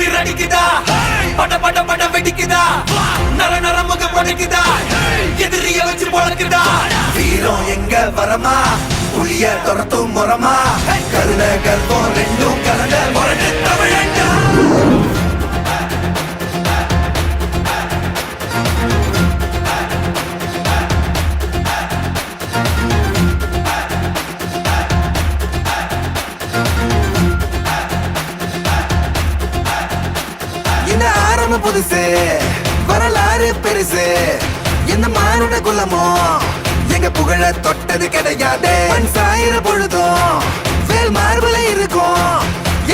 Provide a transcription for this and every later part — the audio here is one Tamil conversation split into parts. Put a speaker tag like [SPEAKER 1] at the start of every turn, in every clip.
[SPEAKER 1] திமிர் அடிக்குதா பட பட பட வெடிக்குதா நர நர முகம் படைக்குதா எதிரிய வச்சு பொழக்குதா வீரம் எங்க வரமா புளிய துரத்தும் முறமா கருண கர்ப்பம் ரெண்டும் கலந்த முரட்டு தமிழண்டா இந்த ஆரம்ப புதுசு வரலாறு பெருசு இந்த மானுட குலமோ எங்க புகழ தொட்டது கிடையாது சாயிர பொழுதும் வேல் மார்பல இருக்கும்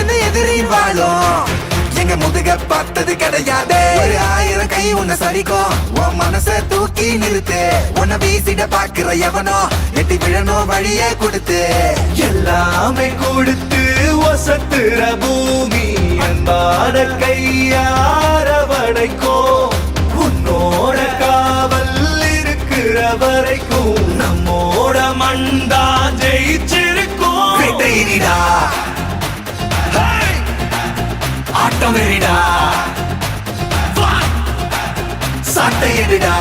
[SPEAKER 1] எந்த எதிரின் வாழும் எங்க முதுக பார்த்தது கிடையாது 1000 கை உன்னை சரிக்கும் உன் மனச தூக்கி நிறுத்து உன்னை வீசிட பாக்குற எவனோ எட்டி விழணும் வழியே கொடுத்து எல்லாமே கொடுத்து வசத்துற பூமி அன்பான கையார வடைக்கோ உன்னோட காவல் இருக்கிற வரைக்கும் நம்மோட மண்டா ஜெயிச்சிருக்கும் வெட்டையிடா ஆட்டம் வெறிடா சாட்டையிடா